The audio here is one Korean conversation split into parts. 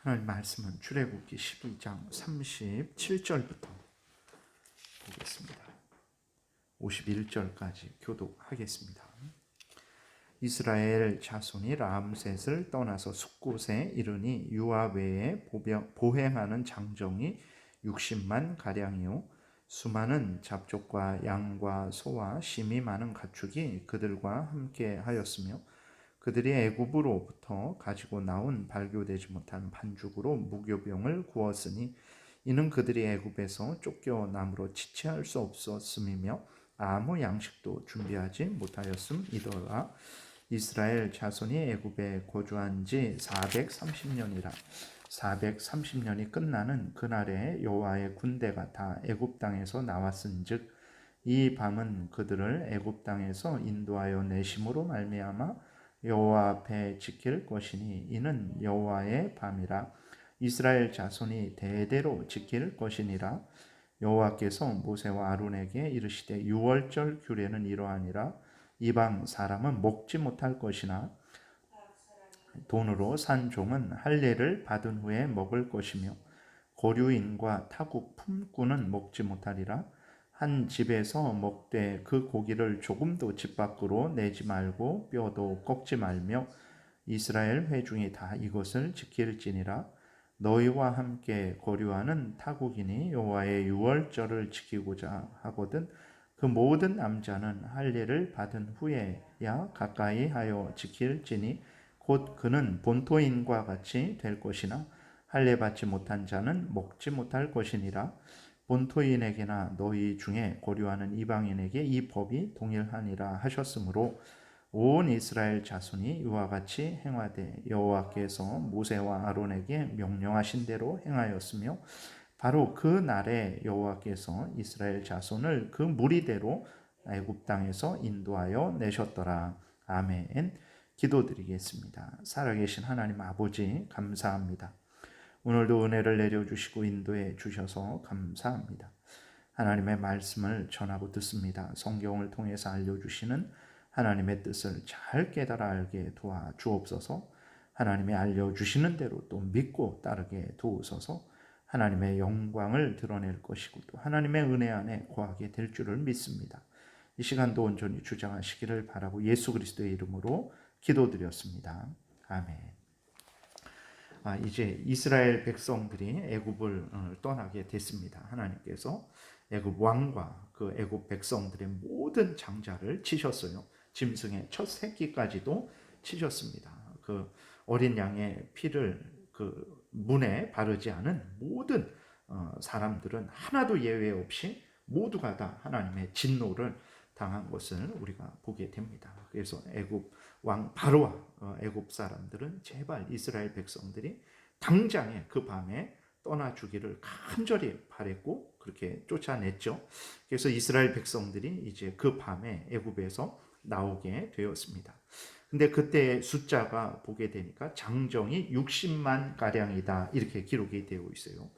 하나님 말씀은 출애굽기 12장 37절부터 보겠습니다. 51절까지 교독하겠습니다. 이스라엘 자손이 람셋을 떠나서 숫곳에 이르니 유아 외에 보행하는 장정이 60만 가량이요 수많은 잡족과 양과 소와 심이 많은 가축이 그들과 함께 하였으며 그들이 애굽으로부터 가지고 나온 발교되지 못한 반죽으로 무교병을 구웠으니 이는 그들이 애굽에서 쫓겨남으로 지체할 수 없었음이며 아무 양식도 준비하지 못하였음이더라. 이스라엘 자손이 애굽에 거주한 지 430년이라 430년이 끝나는 그날에 여호와의 군대가 다 애굽 땅에서 나왔은즉 이 밤은 그들을 애굽 땅에서 인도하여 내심으로 말미암아 여호와 앞에 지킬 것이니 이는 여호와의 밤이라. 이스라엘 자손이 대대로 지킬 것이니라. 여호와께서 모세와 아론에게 이르시되 유월절 규례는 이러하니라. 이방 사람은 먹지 못할 것이나 돈으로 산 종은 할례를 받은 후에 먹을 것이며 고류인과 타국 품꾼은 먹지 못하리라. 한 집에서 먹되 그 고기를 조금도 집 밖으로 내지 말고 뼈도 꺾지 말며 이스라엘 회중이 다 이것을 지킬지니라. 너희와 함께 거류하는 타국인이 여호와의 유월절을 지키고자 하거든 그 모든 남자는 할례를 받은 후에야 가까이 하여 지킬지니 곧 그는 본토인과 같이 될 것이나 할례 받지 못한 자는 먹지 못할 것이니라. 본토인에게나 너희 중에 고려하는 이방인에게 이 법이 동일하니라 하셨으므로 온 이스라엘 자손이 이와 같이 행하되 여호와께서 모세와 아론에게 명령하신 대로 행하였으며 바로 그 날에 여호와께서 이스라엘 자손을 그 무리대로 애굽 땅에서 인도하여 내셨더라. 아멘. 기도드리겠습니다. 살아계신 하나님 아버지 감사합니다. 오늘도 은혜를 내려주시고 인도해 주셔서 감사합니다. 하나님의 말씀을 전하고 듣습니다. 성경을 통해서 알려주시는 하나님의 뜻을 잘 깨달아 알게 도와주옵소서. 하나님이 알려주시는 대로 또 믿고 따르게 도우소서. 하나님의 영광을 드러낼 것이고 또 하나님의 은혜 안에 거하게 될 줄을 믿습니다. 이 시간도 온전히 주장하시기를 바라고 예수 그리스도의 이름으로 기도드렸습니다. 아멘. 이제 이스라엘 백성들이 애굽을 떠나게 됐습니다. 하나님께서 애굽 왕과 그 애굽 백성들의 모든 장자를 치셨어요. 짐승의 첫 새끼까지도 치셨습니다. 그 어린 양의 피를 그 문에 바르지 않은 모든 사람들은 하나도 예외 없이 모두가 다 하나님의 진노를 당한 것을 우리가 보게 됩니다. 그래서 애굽 왕 바로와 애굽 사람들은 제발 이스라엘 백성들이 당장에 그 밤에 떠나주기를 간절히 바랬고 그렇게 쫓아냈죠. 그래서 이스라엘 백성들이 이제 그 밤에 애굽에서 나오게 되었습니다. 근데 그때 숫자가 보게 되니까 장정이 60만 가량이다 이렇게 기록이 되어 있어요.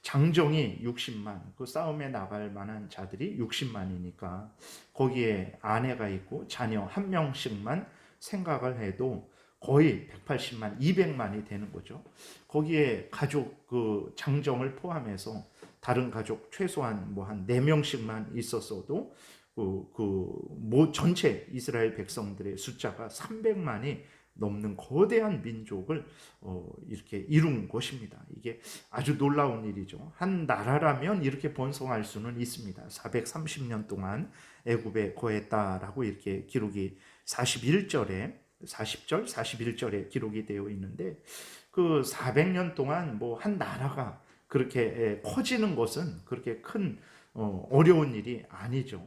장정이 60만, 그 싸움에 나갈 만한 자들이 60만이니까 거기에 아내가 있고 자녀 한 명씩만 생각을 해도 거의 180만, 200만이 되는 거죠. 거기에 가족 그 장정을 포함해서 다른 가족 최소한 뭐 한 4명씩만 있었어도 전체 이스라엘 백성들의 숫자가 300만이 넘는 거대한 민족을 이렇게 이룬 것입니다. 이게 아주 놀라운 일이죠. 한 나라라면 이렇게 번성할 수는 있습니다. 430년 동안 애굽에 거했다라고 이렇게 기록이 40절, 41절에 기록이 되어 있는데 그 400년 동안 뭐 한 나라가 그렇게 커지는 것은 그렇게 큰 어려운 일이 아니죠.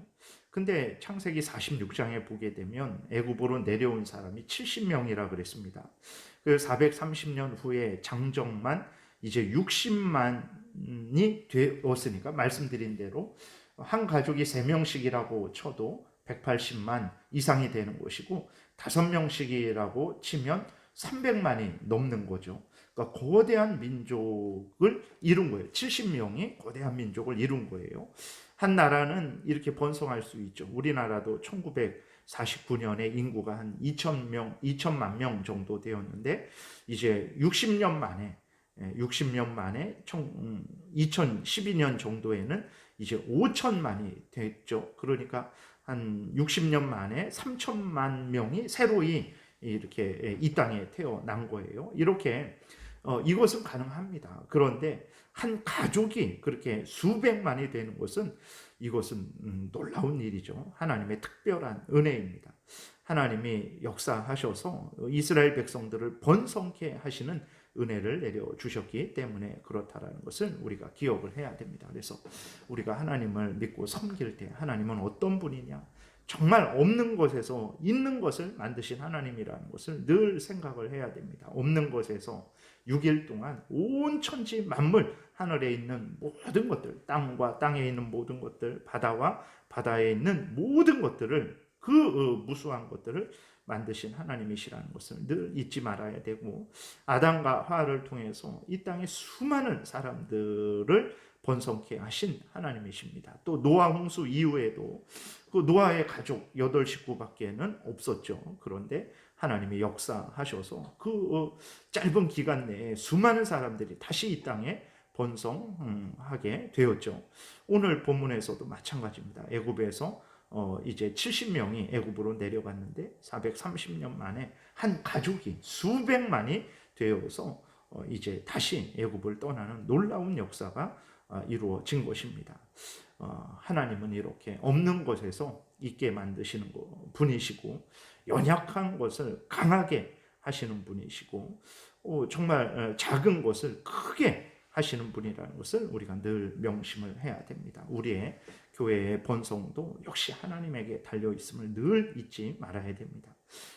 근데 창세기 46장에 보게 되면 애굽으로 내려온 사람이 70명이라 그랬습니다. 그 430년 후에 장정만 이제 60만이 되었으니까 말씀드린 대로 한 가족이 3명씩이라고 쳐도 180만 이상이 되는 것이고 5명씩이라고 치면 300만이 넘는 거죠. 그러니까 거대한 민족을 이룬 거예요. 70명이 거대한 민족을 이룬 거예요. 한 나라는 이렇게 번성할 수 있죠. 우리나라도 1949년에 인구가 한 2천만 명 정도 되었는데 이제 60년 만에 60년 만에 2012년 정도에는 이제 5천만이 됐죠. 그러니까 한 60년 만에 3천만 명이 새로이 이렇게 이 땅에 태어난 거예요. 이렇게 이것은 가능합니다. 그런데 한 가족이 그렇게 수백만이 되는 것은 이것은 놀라운 일이죠. 하나님의 특별한 은혜입니다. 하나님이 역사하셔서 이스라엘 백성들을 번성케 하시는 은혜를 내려주셨기 때문에 그렇다라는 것을 우리가 기억을 해야 됩니다. 그래서 우리가 하나님을 믿고 섬길 때 하나님은 어떤 분이냐? 정말 없는 것에서 있는 것을 만드신 하나님이라는 것을 늘 생각을 해야 됩니다. 없는 것에서 6일 동안 온 천지 만물, 하늘에 있는 모든 것들, 땅과 땅에 있는 모든 것들, 바다와 바다에 있는 모든 것들을 그 무수한 것들을 만드신 하나님이시라는 것을 늘 잊지 말아야 되고, 아담과 하와를 통해서 이 땅의 수많은 사람들을 번성케 하신 하나님이십니다. 또 노아 홍수 이후에도 그 노아의 가족 8식구밖에는 없었죠. 그런데 하나님이 역사하셔서 그 짧은 기간 내에 수많은 사람들이 다시 이 땅에 번성하게 되었죠. 오늘 본문에서도 마찬가지입니다. 애굽에서 이제 70명이 애굽으로 내려갔는데 430년 만에 한 가족이 수백만이 되어서 이제 다시 애굽을 떠나는 놀라운 역사가 이루어진 것입니다. 하나님은 이렇게 없는 것에서 있게 만드시는 분이시고, 연약한 것을 강하게 하시는 분이시고, 정말 작은 것을 크게 하시는 분이라는 것을 우리가 늘 명심을 해야 됩니다. 우리의 교회의 번성도 역시 하나님에게 달려있음을 늘 잊지 말아야 됩니다.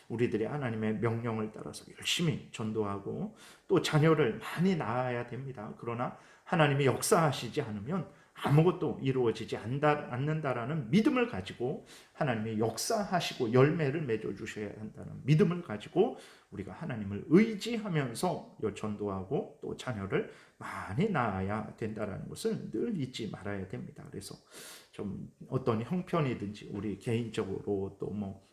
우리들이 하나님의 명령을 따라서 열심히 전도하고 또 자녀를 많이 낳아야 됩니다. 그러나 하나님이 역사하시지 않으면 아무것도 이루어지지 않는다라는 믿음을 가지고, 하나님이 역사하시고 열매를 맺어주셔야 한다는 믿음을 가지고 우리가 하나님을 의지하면서 전도하고 또 자녀를 많이 낳아야 된다는 것을 늘 잊지 말아야 됩니다. 그래서 좀 어떤 형편이든지 우리 개인적으로 또 뭐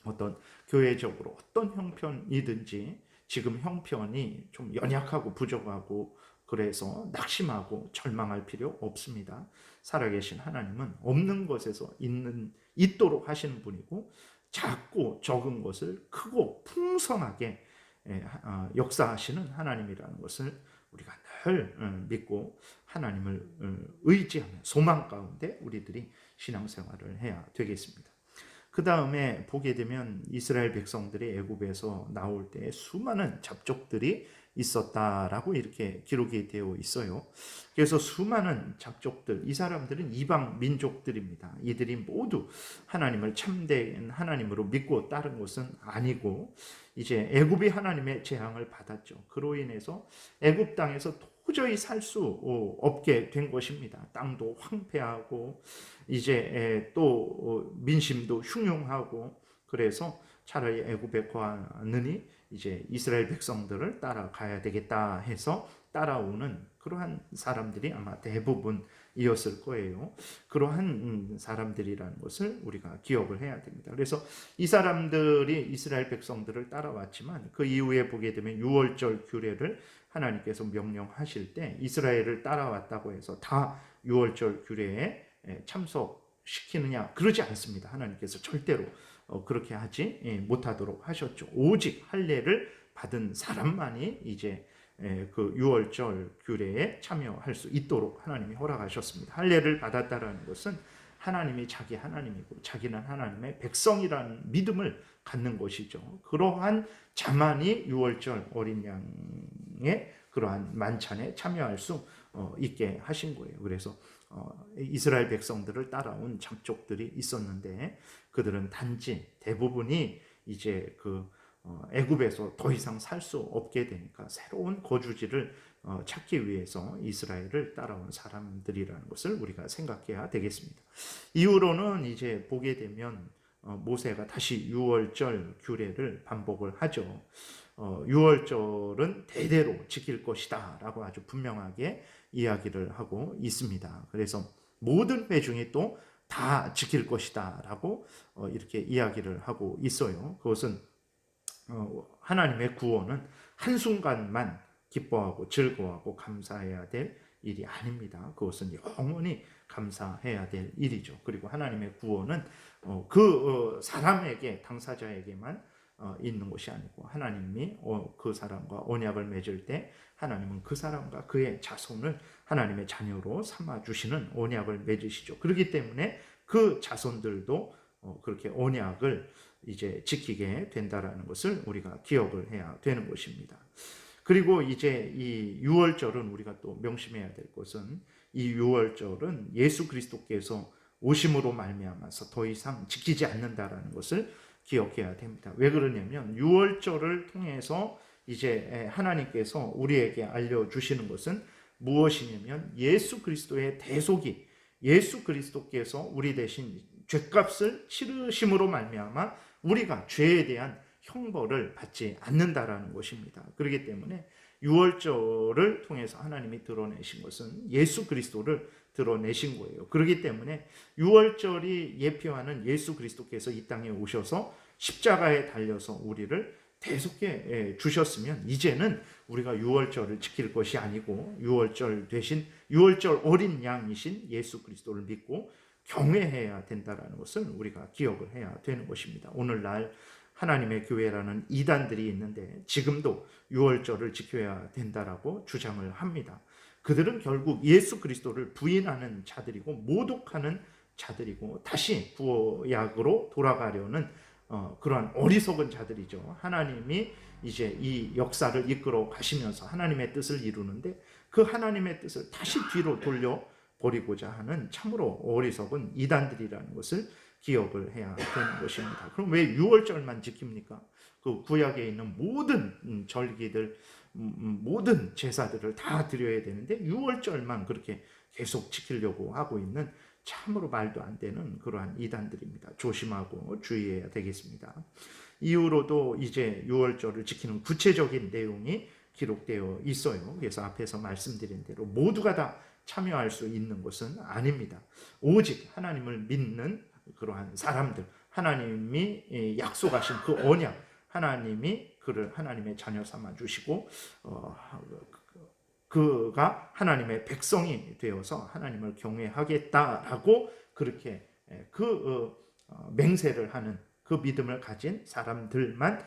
어떤 교회적으로 어떤 형편이든지 지금 형편이 좀 연약하고 부족하고 그래서 낙심하고 절망할 필요 없습니다. 살아계신 하나님은 없는 것에서 있도록 하시는 분이고, 작고 적은 것을 크고 풍성하게 역사하시는 하나님이라는 것을 우리가 늘 믿고 하나님을 의지하는 소망 가운데 우리들이 신앙생활을 해야 되겠습니다. 그 다음에 보게 되면 이스라엘 백성들이 애굽에서 나올 때 수많은 잡족들이 있었다라고 이렇게 기록이 되어 있어요. 그래서 수많은 잡족들, 이 사람들은 이방 민족들입니다. 이들이 모두 하나님을 참된 하나님으로 믿고 따른 것은 아니고 이제 애굽이 하나님의 재앙을 받았죠. 그로 인해서 애굽 땅에서 도저히 살 수 없게 된 것입니다. 땅도 황폐하고 이제 또 민심도 흉흉하고, 그래서 차라리 애굽에 거하느니 이제 이스라엘 백성들을 따라가야 되겠다 해서 따라오는 그러한 사람들이 아마 대부분이었을 거예요. 그러한 사람들이라는 것을 우리가 기억을 해야 됩니다. 그래서 이 사람들이 이스라엘 백성들을 따라왔지만 그 이후에 보게 되면 유월절 규례를 하나님께서 명령하실 때 이스라엘을 따라왔다고 해서 다 유월절 규례에 참석시키느냐? 그러지 않습니다. 하나님께서 절대로 그렇게 하지 못하도록 하셨죠. 오직 할례를 받은 사람만이 이제 그 유월절 규례에 참여할 수 있도록 하나님이 허락하셨습니다. 할례를 받았다라는 것은 하나님이 자기 하나님이고 자기는 하나님의 백성이라는 믿음을 갖는 것이죠. 그러한 자만이 유월절 어린 양의 그러한 만찬에 참여할 수 있게 하신 거예요. 그래서 이스라엘 백성들을 따라온 잡족들이 있었는데 그들은 단지 대부분이 이제 그 애굽에서 더 이상 살 수 없게 되니까 새로운 거주지를 찾기 위해서 이스라엘을 따라온 사람들이라는 것을 우리가 생각해야 되겠습니다. 이후로는 이제 보게 되면 모세가 다시 유월절 규례를 반복을 하죠. 유월절은 대대로 지킬 것이다 라고 아주 분명하게 이야기를 하고 있습니다. 그래서 모든 회중이 또 다 지킬 것이다 라고 이렇게 이야기를 하고 있어요. 그것은 하나님의 구원은 한순간만 기뻐하고 즐거워하고 감사해야 될 일이 아닙니다. 그것은 영원히 감사해야 될 일이죠. 그리고 하나님의 구원은 사람에게, 당사자에게만 있는 것이 아니고, 하나님이 그 사람과 언약을 맺을 때 하나님은 그 사람과 그의 자손을 하나님의 자녀로 삼아 주시는 언약을 맺으시죠. 그렇기 때문에 그 자손들도 그렇게 언약을 이제 지키게 된다라는 것을 우리가 기억을 해야 되는 것입니다. 그리고 이제 이 유월절은 우리가 또 명심해야 될 것은, 이 유월절은 예수 그리스도께서 오심으로 말미암아서 더 이상 지키지 않는다라는 것을 기억해야 됩니다. 왜 그러냐면 유월절을 통해서 이제 하나님께서 우리에게 알려주시는 것은 무엇이냐면, 예수 그리스도의 대속이, 예수 그리스도께서 우리 대신 죄값을 치르심으로 말미암아 우리가 죄에 대한 형벌을 받지 않는다라는 것입니다. 그렇기 때문에 유월절을 통해서 하나님이 드러내신 것은 예수 그리스도를 드러내신 거예요. 그렇기 때문에 유월절이 예표하는 예수 그리스도께서 이 땅에 오셔서 십자가에 달려서 우리를 대속해 주셨으면, 이제는 우리가 유월절을 지킬 것이 아니고 유월절 대신 유월절 어린 양이신 예수 그리스도를 믿고 경외해야 된다는 것을 우리가 기억을 해야 되는 것입니다. 오늘날 하나님의 교회라는 이단들이 있는데 지금도 유월절을 지켜야 된다라고 주장을 합니다. 그들은 결국 예수 그리스도를 부인하는 자들이고 모독하는 자들이고 다시 구약으로 돌아가려는 그러한 어리석은 자들이죠. 하나님이 이제 이 역사를 이끌어 가시면서 하나님의 뜻을 이루는데 그 하나님의 뜻을 다시 뒤로 돌려 버리고자 하는 참으로 어리석은 이단들이라는 것을 기억을 해야 되는 것입니다. 그럼 왜 유월절만 지킵니까? 그 구약에 있는 모든 절기들, 모든 제사들을 다 드려야 되는데 유월절만 그렇게 계속 지키려고 하고 있는 참으로 말도 안 되는 그러한 이단들입니다. 조심하고 주의해야 되겠습니다. 이후로도 이제 유월절을 지키는 구체적인 내용이 기록되어 있어요. 그래서 앞에서 말씀드린 대로 모두가 다 참여할 수 있는 것은 아닙니다. 오직 하나님을 믿는 그러한 사람들, 하나님이 약속하신 그 언약, 하나님이 그를 하나님의 자녀 삼아 주시고 그가 하나님의 백성이 되어서 하나님을 경외하겠다라고 그렇게 맹세를 하는 그 믿음을 가진 사람들만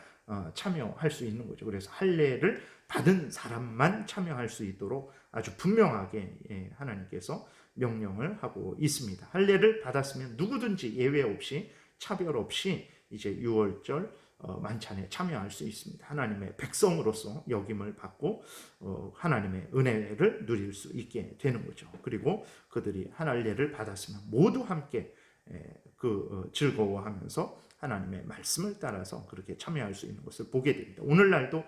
참여할 수 있는 거죠. 그래서 할례를 받은 사람만 참여할 수 있도록 아주 분명하게 하나님께서 명령을 하고 있습니다. 할례를 받았으면 누구든지 예외 없이 차별 없이 이제 유월절 만찬에 참여할 수 있습니다. 하나님의 백성으로서 역임을 받고 하나님의 은혜를 누릴 수 있게 되는 거죠. 그리고 그들이 할례를 받았으면 모두 함께 즐거워하면서 하나님의 말씀을 따라서 그렇게 참여할 수 있는 것을 보게 됩니다. 오늘날도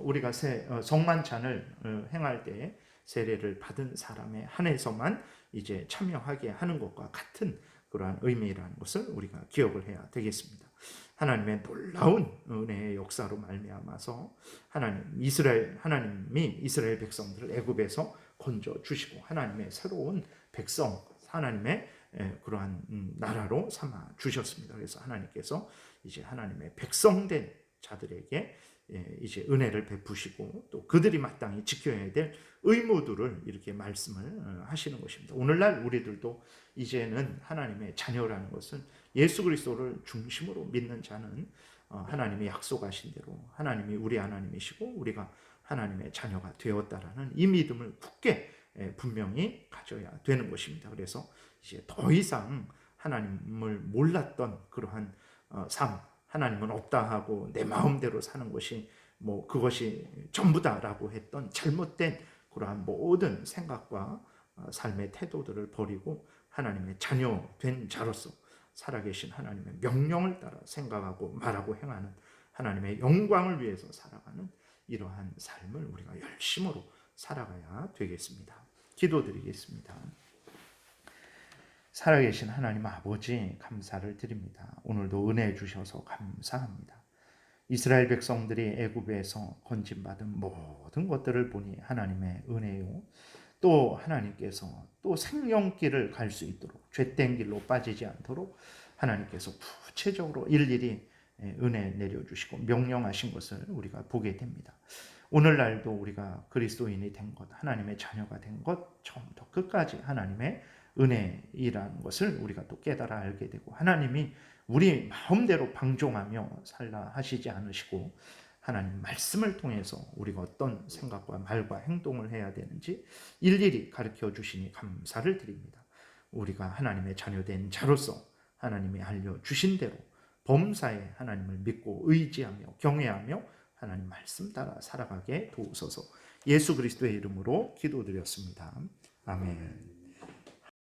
우리가 성만찬을 행할 때 세례를 받은 사람에 한해서만 이제 참여하게 하는 것과 같은 그러한 의미라는 것을 우리가 기억을 해야 되겠습니다. 하나님의 놀라운 은혜의 역사로 말미암아서 하나님이 이스라엘 백성들을 애굽에서 건져 주시고 하나님의 새로운 백성, 하나님의 그러한 나라로 삼아 주셨습니다. 그래서 하나님께서 이제 하나님의 백성된 자들에게 이제 은혜를 베푸시고 또 그들이 마땅히 지켜야 될 의무들을 이렇게 말씀을 하시는 것입니다. 오늘날 우리들도 이제는 하나님의 자녀라는 것은 예수 그리스도를 중심으로 믿는 자는 하나님이 약속하신 대로 하나님이 우리 하나님이시고 우리가 하나님의 자녀가 되었다라는 이 믿음을 굳게 분명히 가져야 되는 것입니다. 그래서 이제 더 이상 하나님을 몰랐던 그러한 삶, 하나님은 없다 하고 내 마음대로 사는 것이 그것이 전부다라고 했던 잘못된 그러한 모든 생각과 삶의 태도들을 버리고 하나님의 자녀 된 자로서 살아계신 하나님의 명령을 따라 생각하고 말하고 행하는 하나님의 영광을 위해서 살아가는 이러한 삶을 우리가 열심으로 살아가야 되겠습니다. 기도드리겠습니다. 살아계신 하나님 아버지 감사를 드립니다. 오늘도 은혜 주셔서 감사합니다. 이스라엘 백성들이 애굽에서 건짐받은 모든 것들을 보니 하나님의 은혜요. 또 하나님께서 또 생명길을 갈 수 있도록 죄된 길로 빠지지 않도록 하나님께서 구체적으로 일일이 은혜 내려주시고 명령하신 것을 우리가 보게 됩니다. 오늘날도 우리가 그리스도인이 된 것, 하나님의 자녀가 된 것, 처음부터 끝까지 하나님의 은혜이라는 것을 우리가 또 깨달아 알게 되고, 하나님이 우리 마음대로 방종하며 살라 하시지 않으시고 하나님 말씀을 통해서 우리가 어떤 생각과 말과 행동을 해야 되는지 일일이 가르쳐 주시니 감사를 드립니다. 우리가 하나님의 자녀된 자로서 하나님이 알려주신 대로 범사에 하나님을 믿고 의지하며 경외하며 하나님 말씀 따라 살아가게 도우소서. 예수 그리스도의 이름으로 기도드렸습니다. 아멘.